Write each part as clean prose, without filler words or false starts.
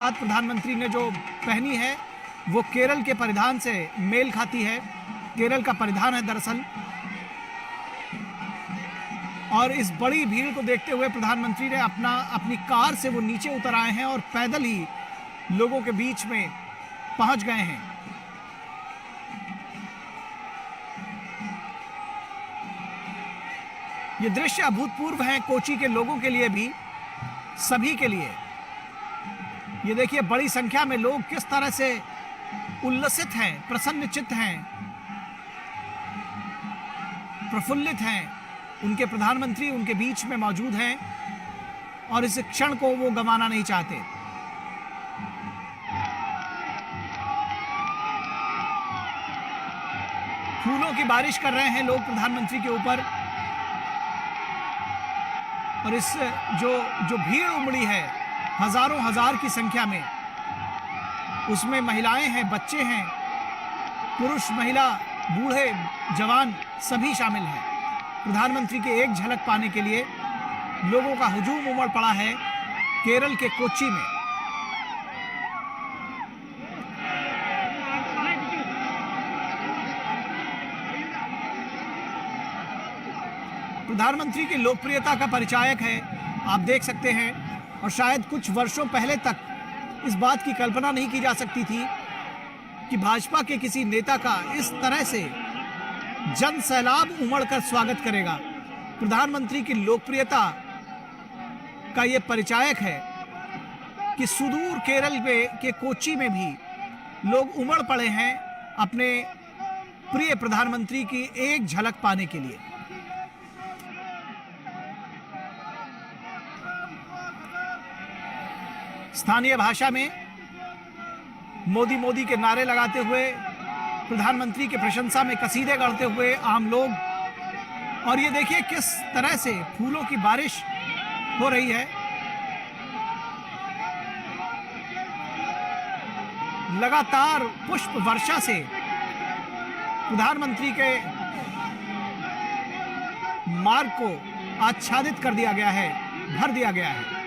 आज प्रधानमंत्री ने जो पहनी है वो केरल के परिधान से मेल खाती है। केरल का परिधान है दरअसल। और इस बड़ी भीड़ को देखते हुए प्रधानमंत्री ने अपनी कार से वो नीचे उतर आए हैं और पैदल ही लोगों के बीच में पहुंच गए हैं। ये दृश्य अभूतपूर्व हैं कोची के लोगों के लिए भी, सभी के लिए। ये देखिए बड़ी संख्या में लोग किस तरह से उल्लसित हैं, प्रसन्नचित्त हैं, प्रफुल्लित हैं। उनके प्रधानमंत्री उनके बीच में मौजूद हैं और इस क्षण को वो गंवाना नहीं चाहते। फूलों की बारिश कर रहे हैं लोग प्रधानमंत्री के ऊपर। और इस जो भीड़ उमड़ी है हजारों हजार की संख्या में, उसमें महिलाएं हैं, बच्चे हैं, पुरुष, महिला, बूढ़े, जवान सभी शामिल हैं। प्रधानमंत्री के एक झलक पाने के लिए लोगों का हुजूम उमड़ पड़ा है केरल के कोच्चि में। प्रधानमंत्री की लोकप्रियता का परिचायक है, आप देख सकते हैं। और शायद कुछ वर्षों पहले तक इस बात की कल्पना नहीं की जा सकती थी कि भाजपा के किसी नेता का इस तरह से जन सैलाब उमड़कर स्वागत करेगा। प्रधानमंत्री की लोकप्रियता का यह परिचायक है कि सुदूर केरल के कोच्चि में भी लोग उमड़ पड़े हैं अपने प्रिय प्रधानमंत्री की एक झलक पाने के लिए। स्थानीय भाषा में मोदी मोदी के नारे लगाते हुए, प्रधानमंत्री के प्रशंसा में कसीदे गढ़ते हुए आम लोग। और ये देखिए किस तरह से फूलों की बारिश हो रही है। लगातार पुष्प वर्षा से प्रधानमंत्री के मार्ग को आच्छादित कर दिया गया है, भर दिया गया है।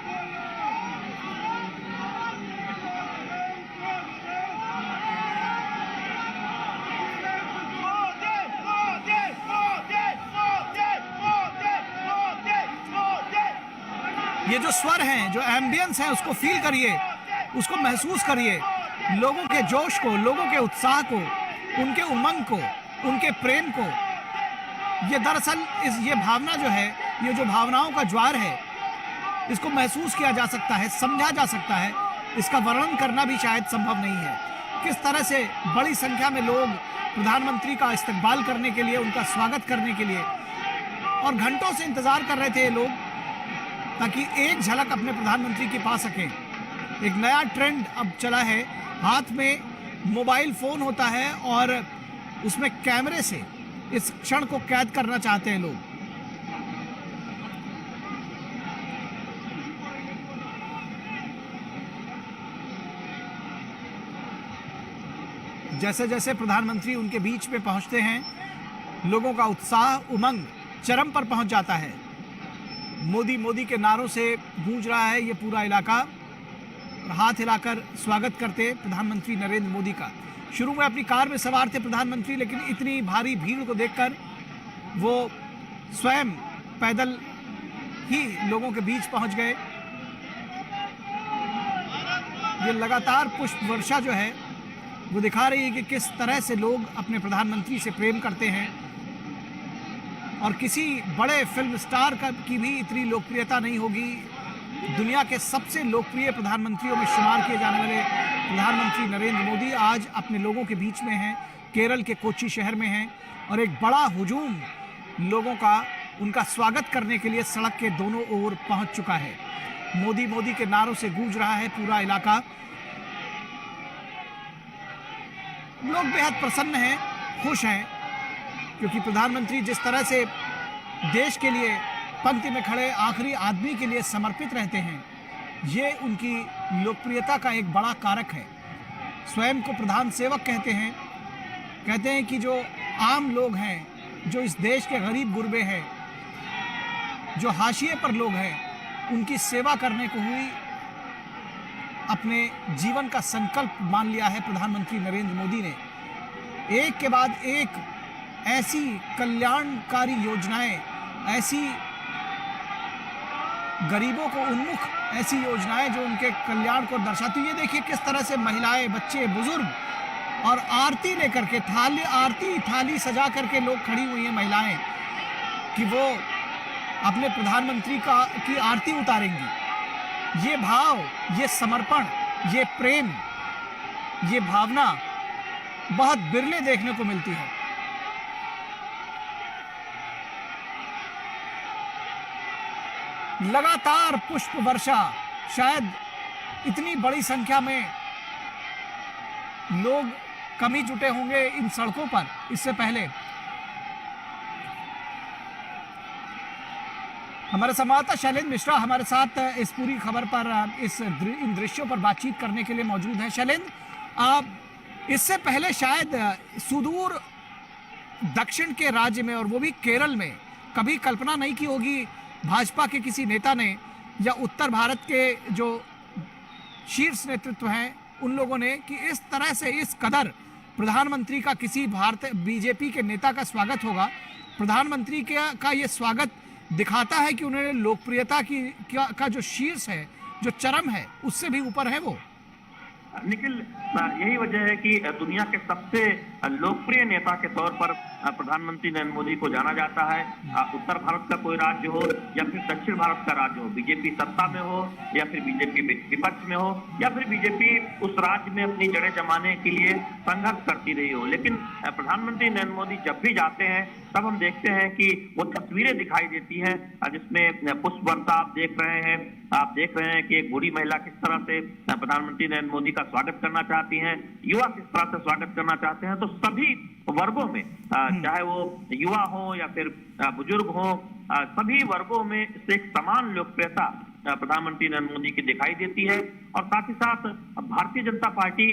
ये जो स्वर हैं, जो एम्बियंस है, उसको फील करिए, उसको महसूस करिए। लोगों के जोश को, लोगों के उत्साह को, उनके उमंग को, उनके प्रेम को। ये दरअसल ये भावना जो है, ये जो भावनाओं का ज्वार है, इसको महसूस किया जा सकता है, समझा जा सकता है। इसका वर्णन करना भी शायद संभव नहीं है। किस तरह से बड़ी संख्या में लोग प्रधानमंत्री का इस्तकबाल करने के लिए, उनका स्वागत करने के लिए, और घंटों से इंतजार कर रहे थे ये लोग ताकि एक झलक अपने प्रधानमंत्री की पा सकें। एक नया ट्रेंड अब चला है, हाथ में मोबाइल फोन होता है और उसमें कैमरे से इस क्षण को कैद करना चाहते हैं लोग। जैसे जैसे प्रधानमंत्री उनके बीच में पहुंचते हैं, लोगों का उत्साह, उमंग चरम पर पहुंच जाता है। मोदी मोदी के नारों से गूंज रहा है ये पूरा इलाका। हाथ हिलाकर स्वागत करते प्रधानमंत्री नरेंद्र मोदी का। शुरू में अपनी कार में सवार थे प्रधानमंत्री, लेकिन इतनी भारी भीड़ को देखकर वो स्वयं पैदल ही लोगों के बीच पहुंच गए। ये लगातार पुष्प वर्षा जो है वो दिखा रही है कि किस तरह से लोग अपने प्रधानमंत्री से प्रेम करते हैं। और किसी बड़े फिल्म स्टार की भी इतनी लोकप्रियता नहीं होगी। दुनिया के सबसे लोकप्रिय प्रधानमंत्रियों में शुमार किए जाने वाले प्रधानमंत्री नरेंद्र मोदी आज अपने लोगों के बीच में हैं, केरल के कोच्चि शहर में हैं। और एक बड़ा हुजूम लोगों का उनका स्वागत करने के लिए सड़क के दोनों ओर पहुंच चुका है। मोदी मोदी के नारों से गूंज रहा है पूरा इलाका। लोग बेहद प्रसन्न हैं, खुश हैं, क्योंकि प्रधानमंत्री जिस तरह से देश के लिए पंक्ति में खड़े आखिरी आदमी के लिए समर्पित रहते हैं, ये उनकी लोकप्रियता का एक बड़ा कारक है। स्वयं को प्रधान सेवक कहते हैं कि जो आम लोग हैं, जो इस देश के गरीब गुरबे हैं, जो हाशिए पर लोग हैं, उनकी सेवा करने को हुई अपने जीवन का संकल्प मान लिया है प्रधानमंत्री नरेंद्र मोदी ने। एक के बाद एक ऐसी कल्याणकारी योजनाएं, ऐसी गरीबों को उन्मुख ऐसी योजनाएं जो उनके कल्याण को दर्शाती। ये देखिए किस तरह से महिलाएं, बच्चे, बुजुर्ग और आरती लेकर के थाली सजा करके लोग खड़ी हुई हैं महिलाएं कि वो अपने प्रधानमंत्री की आरती उतारेंगी। ये भाव, ये समर्पण, ये प्रेम, ये भावना बहुत बिरले देखने को मिलती है। लगातार पुष्प वर्षा, शायद इतनी बड़ी संख्या में लोग कम ही जुटे होंगे इन सड़कों पर इससे पहले। हमारे संवाददाता शैलेंद्र मिश्रा हमारे साथ इस पूरी खबर पर, इन दृश्यों पर बातचीत करने के लिए मौजूद हैं। शैलेंद्र, इससे पहले शायद सुदूर दक्षिण के राज्य में, और वो भी केरल में, कभी कल्पना नहीं की होगी भाजपा के किसी नेता ने या उत्तर भारत के जो शीर्ष नेतृत्व हैं उन लोगों ने कि इस तरह से, इस कदर प्रधानमंत्री का किसी बीजेपी के नेता का स्वागत होगा। प्रधानमंत्री का ये स्वागत दिखाता है कि उन्होंने लोकप्रियता का जो शीर्ष है, जो चरम है, उससे भी ऊपर है वो। निखिल, यही वजह है कि दुनिया के सबसे लोकप्रिय नेता के तौर पर प्रधानमंत्री नरेंद्र मोदी को जाना जाता है। उत्तर भारत का कोई राज्य हो या फिर दक्षिण भारत का राज्य हो, बीजेपी सत्ता में हो या फिर बीजेपी विपक्ष में हो या फिर बीजेपी उस राज्य में अपनी जड़ें जमाने के लिए संघर्ष करती रही हो, लेकिन प्रधानमंत्री नरेंद्र मोदी जब भी जाते हैं तब हम देखते हैं कि वो तस्वीरें दिखाई देती हैं जिसमें पुष्प वर्षा आप देख रहे हैं कि एक बूढ़ी महिला किस तरह से प्रधानमंत्री नरेंद्र मोदी का स्वागत करना चाहती हैं, युवा किस तरह से स्वागत करना चाहते हैं। तो सभी वर्गों में, चाहे वो युवा हो या फिर बुजुर्ग हो, सभी वर्गों में से एक समान लोकप्रियता प्रधानमंत्री नरेंद्र मोदी की दिखाई देती है। और साथ ही साथ भारतीय जनता पार्टी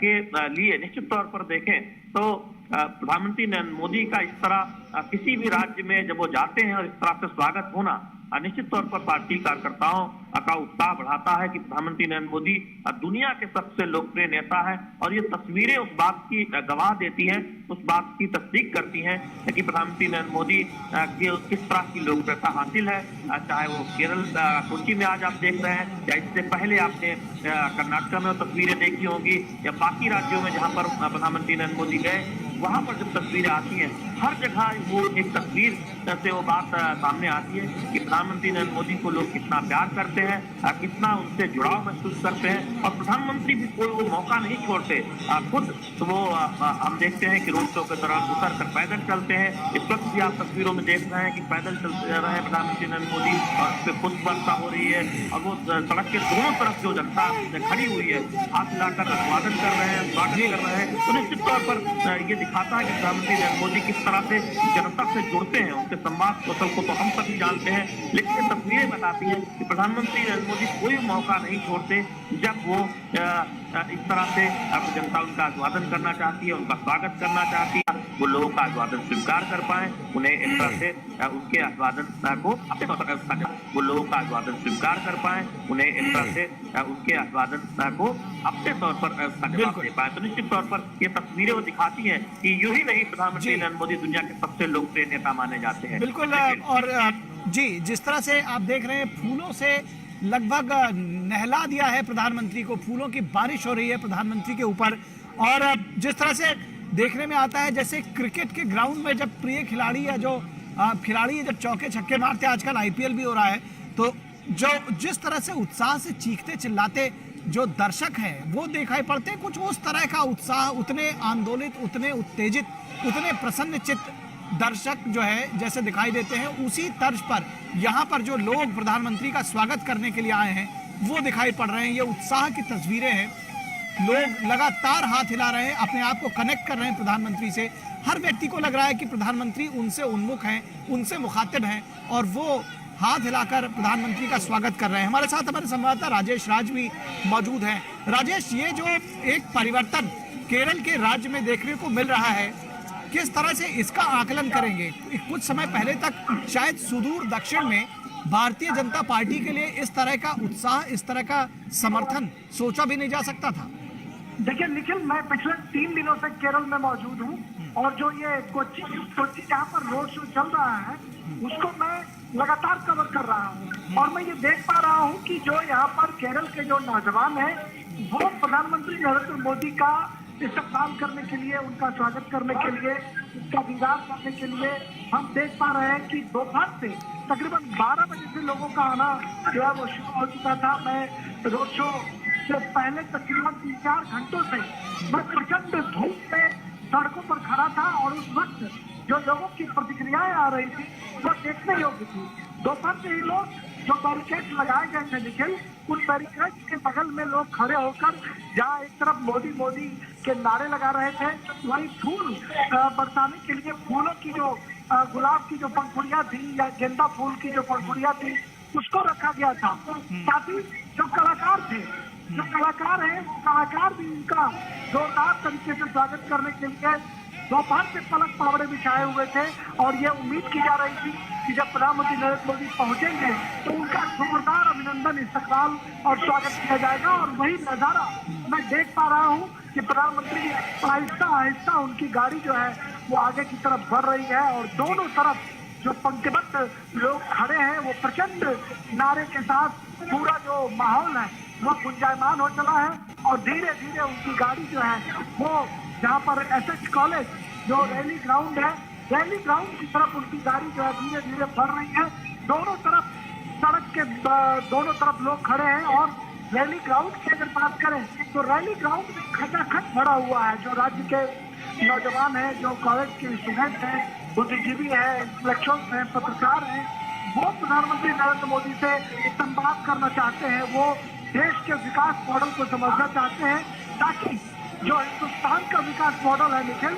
के लिए निश्चित तौर पर देखें तो प्रधानमंत्री नरेंद्र मोदी का इस तरह किसी भी राज्य में जब वो जाते हैं और इस तरह से स्वागत होना निश्चित तौर पर पार्टी कार्यकर्ताओं का उत्साह बढ़ाता है कि प्रधानमंत्री नरेंद्र मोदी दुनिया के सबसे लोकप्रिय नेता है। और ये तस्वीरें उस बात की गवाह देती हैं, उस बात की तस्दीक करती हैं कि प्रधानमंत्री नरेंद्र मोदी की किस तरह की लोकप्रियता हासिल है। चाहे वो केरल कोच्चि में आज आप देख रहे हैं या इससे पहले आपने कर्नाटक में तस्वीरें देखी होंगी या बाकी राज्यों में जहां पर प्रधानमंत्री नरेंद्र मोदी गए, वहां पर जब तस्वीरें आती हैं हर जगह वो एक तस्वीर से वो बात सामने आती है कि प्रधानमंत्री नरेंद्र मोदी को लोग कितना प्यार करते हैं, कितना उनसे जुड़ाव महसूस करते हैं। और प्रधानमंत्री भी कोई वो मौका नहीं छोड़ते, खुद तो वो हम देखते हैं कि रोड शो के दौरान उतर कर पैदल चलते हैं। इस वक्त भी आप तस्वीरों में देख रहे हैं कि पैदल चलते रहे हैं प्रधानमंत्री नरेंद्र मोदी और उस पर पुष्प वर्षा हो रही है और वो सड़क के दोनों तरफ जो जनता खड़ी हुई है हाथ मिलाकर अभिवादन कर रहे हैं, स्वागत कर रहे हैं। तो निश्चित तौर पर ये दिखाता है कि प्रधानमंत्री नरेंद्र मोदी किस तरह से जनता से जुड़ते हैं, उनके संवाद कौशल को तो हम सभी जानते हैं, लेकिन ये तस्वीरें बताती हैं कि प्रधानमंत्री नरेंद्र मोदी कोई मौका नहीं छोड़ते जब वो इस तरह से जनता उनका अभिवादन करना चाहती है, उनका स्वागत करना चाहती है, वो लोगों का अभिवादन स्वीकार कर पाए, उन्हें इस तरह से उनके अभिवादन को अपने वो लोगों का अभिवादन स्वीकार कर पाए, उन्हें इस तरह से उनके अभिवादन को अपने तौर पर जवाब दे पाए। तो निश्चित तौर पर ये तस्वीरें वो दिखाती हैं कि यूं ही नहीं प्रधानमंत्री नरेंद्र मोदी दुनिया के सबसे लोकप्रिय नेता माने जाते हैं। बिल्कुल। और जी, जिस तरह से आप देख रहे हैं फूलों से लगभग नहला दिया है प्रधानमंत्री को, फूलों की बारिश हो रही है प्रधानमंत्री के ऊपर। और जिस तरह से देखने में आता है जैसे क्रिकेट के ग्राउंड में जब प्रिय खिलाड़ी या जो खिलाड़ी जब चौके छक्के मारते, आजकल आईपीएल भी हो रहा है, तो जो जिस तरह से उत्साह से चीखते चिल्लाते जो दर्शक हैं वो दिखाई पड़ते हैं। कुछ उस तरह का उत्साह, उतने आंदोलित, उतने उत्तेजित, उतने प्रसन्न चित्त दर्शक जो है जैसे दिखाई देते हैं, उसी तर्ज पर यहाँ पर जो लोग प्रधानमंत्री का स्वागत करने के लिए आए हैं वो दिखाई पड़ रहे हैं। ये उत्साह की तस्वीरें हैं, लोग लगातार हाथ हिला रहे हैं, अपने आप को कनेक्ट कर रहे हैं प्रधानमंत्री से। हर व्यक्ति को लग रहा है कि प्रधानमंत्री उनसे उन्मुख हैं, उनसे मुखातिब हैं और वो हाथ हिलाकर प्रधानमंत्री का स्वागत कर रहे हैं। हमारे साथ हमारे संवाददाता राजेश राज भी मौजूद हैं। राजेश, ये जो एक परिवर्तन केरल के राज्य में देखने को मिल रहा है, किस तरह से इसका आकलन करेंगे? कुछ समय पहले तक शायद सुदूर दक्षिण में भारतीय जनता पार्टी के लिए इस तरह का उत्साह, इस तरह का समर्थन सोचा भी नहीं जा सकता था। देखिए निखिल, मैं पिछले 3 दिनों से केरल में मौजूद हूँ और जो ये कोच्चि जहाँ पर रोड शो चल रहा है उसको मैं लगातार कवर कर रहा हूँ और मैं ये देख पा रहा हूँ कि जो यहाँ पर केरल के जो नौजवान हैं वो प्रधानमंत्री नरेंद्र मोदी का इस्तकबाल करने के लिए, उनका स्वागत करने के लिए, उनका दीदार करने के लिए हम देख पा रहे हैं कि दोपहर से तकरीबन 12 बजे से लोगों का आना जो है वो शुरू हो चुका था। मैं रोड शो से पहले तकरीबन 3-4 घंटों से मैं प्रचंड धूप में सड़कों पर खड़ा था और उस वक्त जो लोगों की प्रतिक्रियाएं आ रही थी वो देखने योग्य थी। दोपहर से ही लोग जो बैरिकेड लगाए गए थे निखिल, उन बैरिकेड के बगल में लोग खड़े होकर जहाँ एक तरफ मोदी मोदी के नारे लगा रहे थे, वहीं फूल बरसाने के लिए फूलों की जो गुलाब की जो पंखुड़ियाँ थी या गेंदा फूल की जो पंखुड़ियाँ थी उसको रखा गया था। साथ ही जो कलाकार थे, जो कलाकार हैं, वो कलाकार भी उनका जोरदार तरीके से स्वागत करने के लिए दोपहर से पलक पावड़े बिछाए हुए थे और ये उम्मीद की जा रही थी कि जब प्रधानमंत्री नरेंद्र मोदी पहुंचेंगे तो उनका जोरदार अभिनंदन, इस्तकबाल और स्वागत किया जाएगा। और वही नजारा मैं देख पा रहा हूं कि प्रधानमंत्री आहिस्ता आहिस्ता उनकी गाड़ी जो है वो आगे की तरफ बढ़ रही है और दोनों तरफ जो पंक्तिबद्ध लोग खड़े हैं वो प्रचंड नारे के साथ पूरा जो माहौल है वो गुंजायमान हो चला है और धीरे धीरे उनकी गाड़ी जो है वो जहाँ पर एसएच कॉलेज जो रैली ग्राउंड है, रैली ग्राउंड की तरफ उनकी गाड़ी जो है धीरे धीरे बढ़ रही है। दोनों तरफ सड़क के दोनों तरफ लोग खड़े हैं और रैली ग्राउंड की अगर बात करें तो रैली ग्राउंड में खचाखच भरा हुआ है। जो राज्य के नौजवान हैं, जो कॉलेज के स्टूडेंट हैं, बुद्धिजीवी हैं, इंटेलेक्चुअल्स हैं, पत्रकार हैं, वो प्रधानमंत्री नरेंद्र मोदी से संवाद करना चाहते हैं। वो देश के विकास मॉडल को समझना चाहते हैं ताकि जो हिंदुस्तान का विकास मॉडल है निखिल,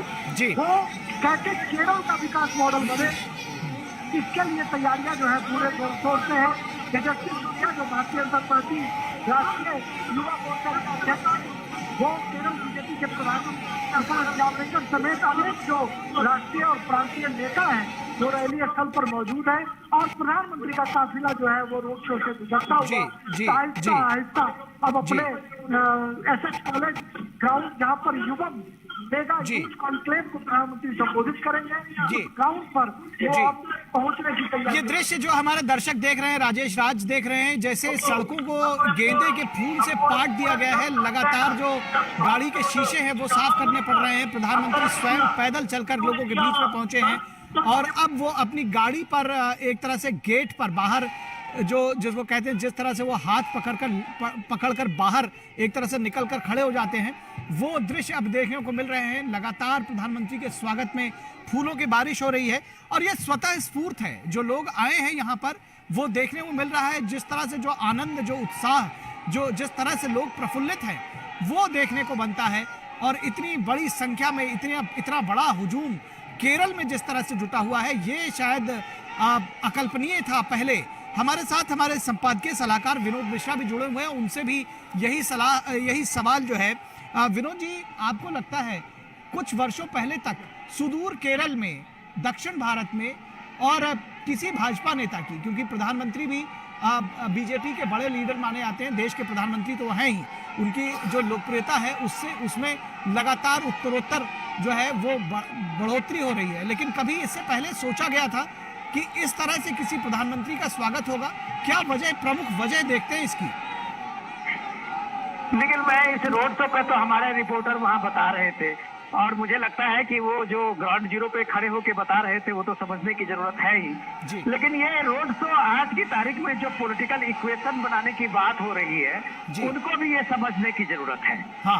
वो कैसे केरल का विकास मॉडल बने, इसके लिए तैयारियां जो है पूरे जोर शोर से है। तेजस्वी सूर्या जो भारतीय जनता पार्टी राष्ट्रीय युवा मोर्चा के अध्यक्ष, वो केरल बीजेपी के प्रधानमंत्री प्रकाश जावड़ेकर समेत अनेक जो राष्ट्रीय और प्रांतीय नेता हैं जो रैली स्थल पर मौजूद है और प्रधानमंत्री का काफिला जो है वो रोड शो से गुजरता हुआ आहिस्ता आहिस्ता अब अपने एसएच कॉलेज ग्राउंड जहाँ पर युवक मेगा यूथ कॉन्क्लेव को प्रधानमंत्री संबोधित करेंगे, ग्राउंड पर वो अब पहुंचने की तैयारी। ये दृश्य जो हमारे दर्शक देख रहे हैं, राजेश राज देख रहे हैं, जैसे सड़कों को गेंदे के फूल से पाट दिया गया है। लगातार जो गाड़ी के शीशे हैं वो साफ करने पड़ रहे हैं। प्रधानमंत्री स्वयं पैदल चलकर लोगों के बीच में पहुंचे हैं और अब वो अपनी गाड़ी पर एक तरह से गेट पर बाहर जो जिसको कहते हैं, जिस तरह से वो हाथ पकड़कर बाहर एक तरह से निकलकर खड़े हो जाते हैं, वो दृश्य अब देखने को मिल रहे हैं। लगातार प्रधानमंत्री के स्वागत में फूलों की बारिश हो रही है और ये स्वतः स्फूर्त है। जो लोग आए हैं यहाँ पर वो देखने को मिल रहा है। जिस तरह से जो आनंद, जो उत्साह, जो जिस तरह से लोग प्रफुल्लित हैं वो देखने को बनता है। और इतनी बड़ी संख्या में इतना बड़ा हुजूम केरल में जिस तरह से जुटा हुआ है, ये शायद अकल्पनीय था पहले। हमारे साथ हमारे संपादकीय सलाहकार विनोद मिश्रा भी जुड़े हुए हैं, उनसे भी यही सवाल जो है। विनोद जी, आपको लगता है कुछ वर्षों पहले तक सुदूर केरल में, दक्षिण भारत में और किसी भाजपा नेता की, क्योंकि प्रधानमंत्री भी बीजेपी के बड़े लीडर माने जाते हैं, देश के प्रधानमंत्री तो हैं ही, उनकी जो लोकप्रियता है उसमें लगातार उत्तरोत्तर जो है वो बढ़ोतरी हो रही है, लेकिन कभी इससे पहले सोचा गया था कि इस तरह से किसी प्रधानमंत्री का स्वागत होगा? क्या प्रमुख वजह देखते हैं इसकी? लेकिन मैं इस रोड शो पे तो हमारे रिपोर्टर वहां बता रहे थे और मुझे लगता है कि वो जो ग्राउंड जीरो पे खड़े होके बता रहे थे वो तो समझने की जरूरत है ही। लेकिन ये रोड शो आज की तारीख में जो पॉलिटिकल इक्वेशन बनाने की बात हो रही है, उनको भी ये समझने की जरूरत है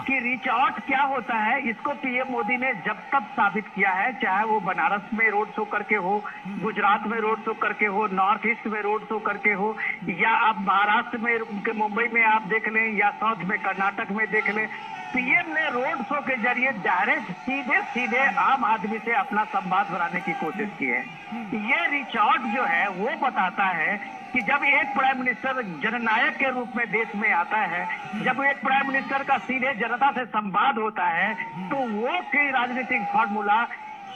कि रीच आउट क्या होता है। इसको पीएम मोदी ने जब तक साबित किया है, चाहे वो बनारस में रोड शो करके हो, गुजरात में रोड शो करके हो, नॉर्थ ईस्ट में रोड शो करके हो, या आप महाराष्ट्र में मुंबई में आप देख लें या साउथ में कर्नाटक में देख लें, पीएम ने रोड शो के जरिए डायरेक्ट सीधे आम आदमी से अपना संवाद बनाने की कोशिश की है। ये रीच आउट जो है वो बताता है कि जब एक प्राइम मिनिस्टर जननायक के रूप में देश में आता है, जब एक प्राइम मिनिस्टर का सीधे जनता से संवाद होता है, तो वो की राजनीतिक फॉर्मूला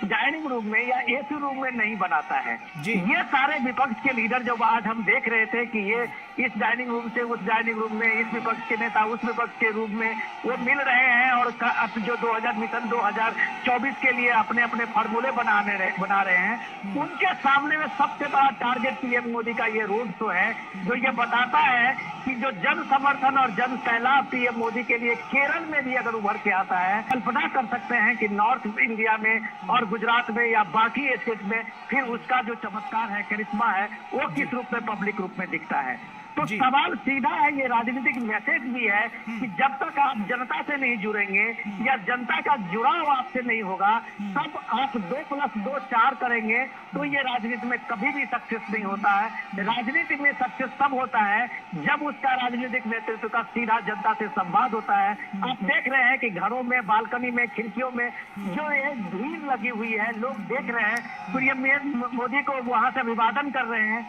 डाइनिंग रूम में या एसी रूम में नहीं बनाता है। जी। ये सारे विपक्ष के लीडर जब आज हम देख रहे थे कि ये इस डाइनिंग रूम से उस डाइनिंग रूम में, इस विपक्ष के नेता उस विपक्ष के रूम में वो मिल रहे हैं और अब जो 2024 के लिए अपने अपने फार्मूले बना रहे हैं, उनके सामने में सबसे बड़ा टारगेट पीएम मोदी का ये रोड शो है, जो ये बताता है कि जो जन समर्थन और जन सैलाब पीएम मोदी के लिए केरल में भी अगर उभर के आता है, कल्पना कर सकते हैं कि नॉर्थ इंडिया में और गुजरात में या बाकी स्टेट में फिर उसका जो चमत्कार है, करिश्मा है, वो किस रूप में पब्लिक रूप में दिखता है। तो सवाल सीधा है, ये राजनीतिक मैसेज भी है कि जब तक आप जनता से नहीं जुड़ेंगे या जनता का जुड़ाव आपसे नहीं होगा, तब आप 2+2 4 करेंगे तो ये राजनीति में कभी भी सक्सेस नहीं होता है। राजनीति में सक्सेस तब होता है जब उसका राजनीतिक नेतृत्व का सीधा जनता से संवाद होता है। आप देख रहे हैं कि घरों में, बालकनी में, खिड़कियों में जो एक भीड़ लगी हुई है, लोग देख रहे हैं, पीएम मोदी को वहां से अभिवादन कर रहे हैं।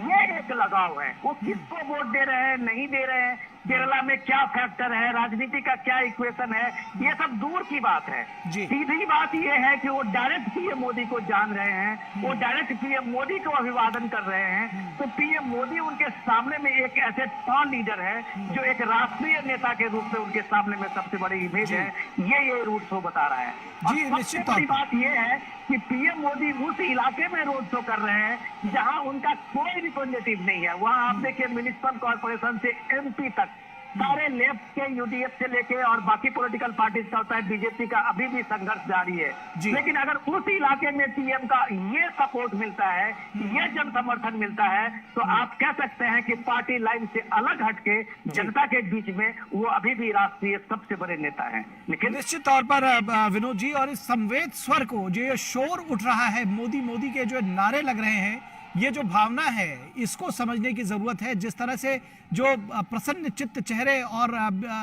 ये एक लगाव है, वो किसको वोट दे रहे हैं, नहीं दे रहे हैं, केरला में क्या फैक्टर है, राजनीति का क्या इक्वेशन है, ये सब दूर की बात है। सीधी बात ये है कि वो डायरेक्ट पीएम मोदी को जान रहे हैं, वो डायरेक्ट पीएम मोदी को अभिवादन कर रहे हैं। तो पीएम मोदी उनके सामने में एक ऐसे टॉल लीडर है जो एक राष्ट्रीय नेता के रूप में उनके सामने में सबसे बड़ी इमेज है। ये रूट शो बता रहा है। और सबसे बड़ी बात यह है कि पीएम मोदी उस इलाके में रोड शो कर रहे हैं जहां उनका कोई रिप्रेजेंटेटिव नहीं है। वहां आप देखिए म्युनिसिपल कॉर्पोरेशन से एमपी तक सारे लेफ्ट के, यूडीएफ से लेके और बाकी पॉलिटिकल पार्टीज का होता है, बीजेपी का अभी भी संघर्ष जारी है। लेकिन अगर उस इलाके में पीएम का ये सपोर्ट मिलता है, ये जन समर्थन मिलता है, तो आप कह सकते हैं कि पार्टी लाइन से अलग हटके जनता के बीच में वो अभी भी राष्ट्रीय सबसे बड़े नेता है। लेकिन निश्चित तौर पर विनोद जी, और इस संवेद स्वर को, जो ये शोर उठ रहा है, मोदी मोदी के जो नारे लग रहे हैं, ये जो भावना है, इसको समझने की जरूरत है। जिस तरह से जो प्रसन्न चित्त चेहरे, और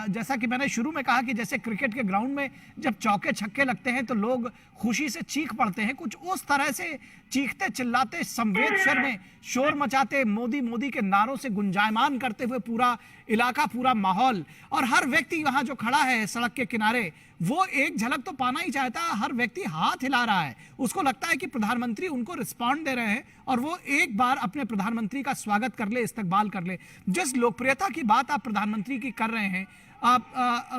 जैसा कि मैंने शुरू में कहा कि जैसे क्रिकेट के ग्राउंड में जब चौके छक्के लगते हैं तो लोग खुशी से चीख पड़ते हैं, कुछ उस तरह से चीखते चिल्लाते, संवेद स्वर में शोर मचाते, मोदी मोदी के नारों से गुंजायमान करते हुए पूरा इलाका, पूरा माहौल, और हर व्यक्ति वहां जो खड़ा है सड़क के किनारे, वो एक झलक तो पाना ही चाहता है। हर व्यक्ति हाथ हिला रहा है, उसको लगता है कि प्रधानमंत्री उनको रिस्पॉन्ड दे रहे हैं और वो एक बार अपने प्रधानमंत्री का स्वागत कर ले, इस्तकबाल कर ले। जिस लोकप्रियता की बात आप प्रधानमंत्री की कर रहे हैं,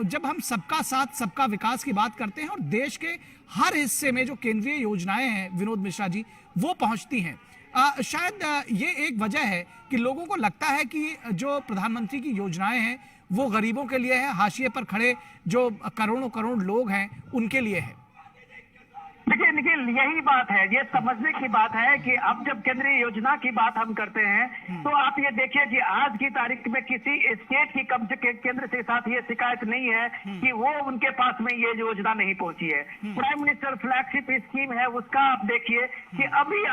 जब हम सबका साथ सबका विकास की बात करते हैं और देश के हर हिस्से में जो केंद्रीय योजनाएं हैं विनोद मिश्रा जी, वो पहुंचती हैं, शायद ये एक वजह है कि लोगों को लगता है कि जो प्रधानमंत्री की योजनाएं हैं वो गरीबों के लिए है, हाशिए पर खड़े जो करोड़ों करोड़ लोग हैं उनके लिए है। देखिए निखिल, यही बात है, ये समझने की बात है कि अब जब केंद्रीय योजना की बात हम करते हैं तो आप ये देखिए कि आज की तारीख में किसी स्टेट की कम से केंद्र के साथ ये शिकायत नहीं है कि वो उनके पास में ये योजना नहीं पहुंची है। प्राइम मिनिस्टर फ्लैगशिप स्कीम है, उसका आप देखिए कि अभी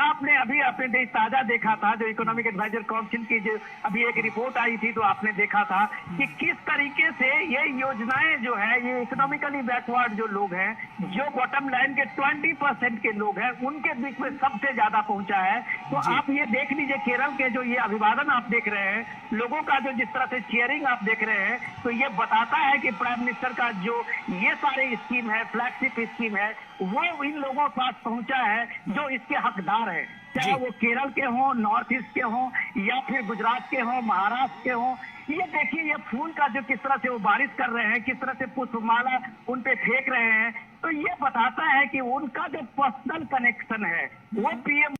आपने ताजा देखा था, जो इकोनॉमिक एडवाइजर काउंसिल की जो अभी एक रिपोर्ट आई थी, तो आपने देखा था कि किस तरीके से ये योजनाएं जो है, ये इकोनॉमिकली बैकवर्ड जो लोग हैं, जो बॉटम लाइन के 20% के लोग हैं, उनके बीच में सबसे ज्यादा पहुंचा है। तो आप ये देख लीजिए, केरल के जो ये अभिवादन आप देख रहे हैं, लोगों का जो जिस तरह से चीयरिंग आप देख रहे हैं, तो ये बताता है कि प्राइम मिनिस्टर का जो ये सारे स्कीम है, फ्लैगशिप स्कीम है, वो इन लोगों के पास पहुंचा है जो इसके हकदार है, चाहे वो केरल के हों, नॉर्थ ईस्ट के हों, या फिर गुजरात के हों, महाराष्ट्र के हों। ये देखिए, ये फूल का जो किस तरह से वो बारिश कर रहे हैं, किस तरह से पुष्पमाला उन पे फेंक रहे हैं, तो ये बताता है कि उनका जो पर्सनल कनेक्शन है वो पीएम